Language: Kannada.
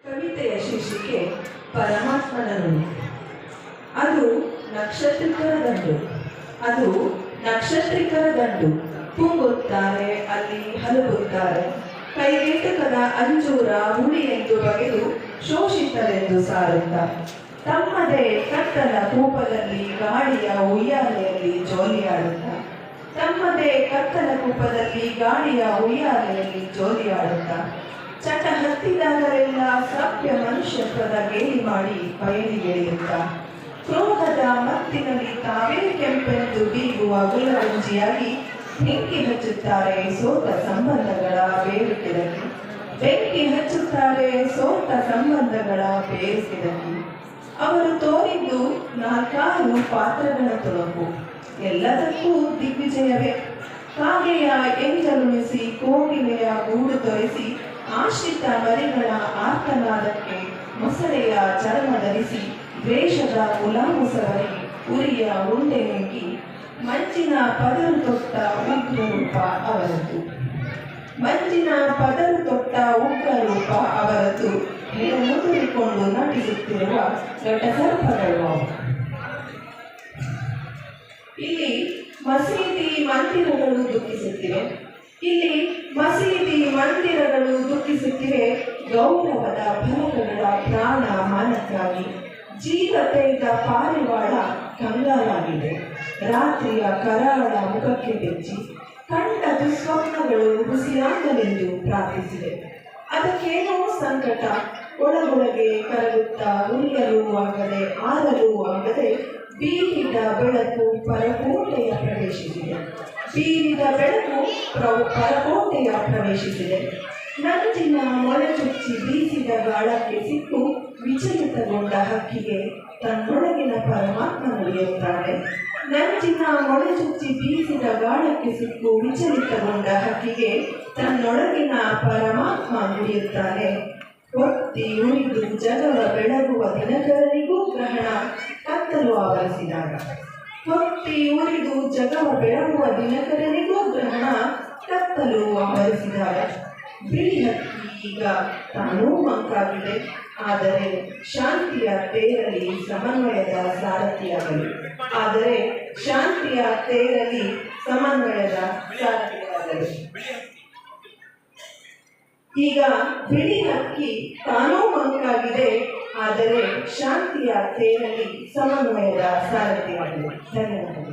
ಕವಿತೆಯ ಶೀರ್ಷಿಕೆ ಪರಮಾತ್ಮನ ನುಡಿ. ಅದು ನಕ್ಷತ್ರಿಕರ ದಂಡು. ಅದು ನಕ್ಷತ್ರಿಕರ ದಂಡು. ಪುಂಗುತ್ತಾರೆ, ಅಲ್ಲಿ ಹಲಗುತ್ತಾರೆ. ಕೈಗೆಟಕದ ಅಂಜೂರ ಹುಳಿ ಎಂದು ಬಗೆದು ಶೋಷಿತರೆಂದು ಸಾರುತ್ತ ತಮ್ಮದೇ ಕತ್ತಲ ಕೂಪದಲ್ಲಿ ಗಾಳಿಯ ಉಯ್ಯಾಲೆಯಲ್ಲಿ ಜೋಲಿಯಾಡುತ್ತ ತಮ್ಮದೇ ಕತ್ತಲ ಕೂಪದಲ್ಲಿ ಗಾಳಿಯ ಉಯ್ಯಾಲೆಯಲ್ಲಿ ಜೋಲಿಯಾಡುತ್ತ ಚಟ ಹತ್ತಿದಾಗಲೆಲ್ಲ ಸಭ್ಯ ಮನುಷ್ಯತ್ವದ ಗೇಲಿ ಮಾಡಿ ಬಯಲಿಗೆಳೆಯುತ್ತ ಕ್ರೋಧದ ಮತ್ತಿನಲ್ಲಿ ತಾವೇ ಕೆಂಪೆಂದು ಬೀಗುವ ಗುಲರಂಜಿಯಾಗಿ ಬೆಂಕಿ ಹಚ್ಚುತ್ತಾರೆ ಸೋತ ಸಂಬಂಧಗಳ ಬೇರು ಕೆಳಗೆ. ಬೆಂಕಿ ಹಚ್ಚುತ್ತಾರೆ ಸೋತ ಸಂಬಂಧಗಳ ಬೇರು ಕೆಳಗೆ. ಅವರು ತೋರಿದ್ದು ನಾಲ್ಕಾರು ಪಾತ್ರಗಳ ತುಣುಕು. ಎಲ್ಲದಕ್ಕೂ ದಿಗ್ವಿಜಯವೇ. ಕಾಗೆಯ ಎಂಜಲುಣಿಸಿ ಕೋಗಿಲೆಯ ಗೂಡು ತೊರೆಸಿ ಆಶ್ರಿತ ಮರಿಗಳ ಆರ್ತನಾದಕ್ಕೆ ಮೊಸಳೆಯ ಚರ್ಮ ಧರಿಸಿ ದ್ವೇಷದ ಗುಲಾಮು ಸವರಿ ಉರಿಯ ಉಂಡೆ ನೆಂಕಿ ಮಂಜಿನ ಪದರು ತೊಟ್ಟ ಉಗ್ರ ರೂಪ ಅವರದ್ದು. ಮಂಜಿನ ಪದರು ತೊಟ್ಟ ಉಗ್ರ ರೂಪ ಅವರದ್ದು. ಮುದುರಿಕೊಂಡು ನಟಿಸುತ್ತಿರುವ ಘಟಸರ್ಪಗಳು ಅವು. ಇಲ್ಲಿ ಮಸೀದಿ ಮಂದಿರಗಳು ದುಃಖಿಸುತ್ತಿವೆ. ಇಲ್ಲಿ ಮಸೀದಿ ಮಂದಿರಗಳು ದುಃಖಿಸುತ್ತಿವೆ. ಗೌರವದ ಫಲಕಗಳ ಪ್ರಾಣ ಮಾನಕ್ಕಾಗಿ ಜೀವತೆಯ ಪಾರಿವಾಳ ಕಂಗಾಲಾಗಿದೆ. ರಾತ್ರಿಯ ಕರಾಳ ಮುಖಕ್ಕೆ ಬೆಚ್ಚಿ ಕಂಡ ದುಸ್ವಪ್ನಗಳು ಹುಸಿಯಾಗಲೆಂದು ಪ್ರಾರ್ಥಿಸಿದೆ. ಅದಕ್ಕೇನೋ ಸಂಕಟ ಒಳಗೊಳಗೆ ಕರಗುತ್ತಾ ಉರಿಯಲು ಆಗದೆ ಆರಲು ಆಗದೆ ಬೀರಿದ ಬೆಳಕು ಪರಕೋಟೆಯ ಪ್ರವೇಶಿಸಿದೆ. ಬೀರಿದ ಬೆಳಕು ಪರಕೋಟೆಯ ಪ್ರವೇಶಿಸಿದೆ. ನಂಜಿನ ಮೊಳೆಚುಚ್ಚಿ ಬೀಸಿದ ಗಾಳಕ್ಕೆ ಸಿಕ್ಕು ವಿಚಲಿತಗೊಂಡ ಹಕ್ಕಿಗೆ ತನ್ನೊಳಗಿನ ಪರಮಾತ್ಮ ನುಡಿಯುತ್ತಾನೆ. ನಂಜಿನ ಮೊಳೆಚುಚ್ಚಿ ಬೀಸಿದ ಗಾಳಕ್ಕೆ ಸಿಕ್ಕು ವಿಚಲಿತಗೊಂಡ ಹಕ್ಕಿಗೆ ತನ್ನೊಳಗಿನ ಪರಮಾತ್ಮ ನುಡಿಯುತ್ತಾನೆ. ಒತ್ತಿ ಉರಿದು ಜಗವ ಬೆಳಗುವ ದಿನಕರನಿಗೂ ಗ್ರಹಣ ಕತ್ತಲು ಆವರಿಸಿದಾಗ. ಹೊತ್ತಿ ಉರಿದು ಜಗವ ಬೆಳಗುವ ದಿನಕರನಿಗೂ ಗ್ರಹಣ ಕತ್ತಲು ಆವರಿಸಿದಾಗ. ಬಿಳಿ ಹಕ್ಕಿ ಈಗ ತಾನೂ ಮಂಕಾಗಿದೆ. ಆದರೆ ಶಾಂತಿಯ ತೇರಲಿ ಸಮನ್ವಯದ ಸಾರಥಿಯಾಗಲಿ. ಆದರೆ ಶಾಂತಿಯ ತೇರಲಿ ಸಮನ್ವಯದ ಸಾರಥಿಯಾಗಲಿ. ಈಗ ಬಿಳಿ ಹಕ್ಕಿ ತಾನೂ ಮಂಕಾಗಿದೆ. ಆದರೆ ಶಾಂತಿಯ ತೇರಲಿ ಸಮನ್ವಯದ ಸಾರಥಿಯಾಗಲಿ. ಧನ್ಯವಾದ.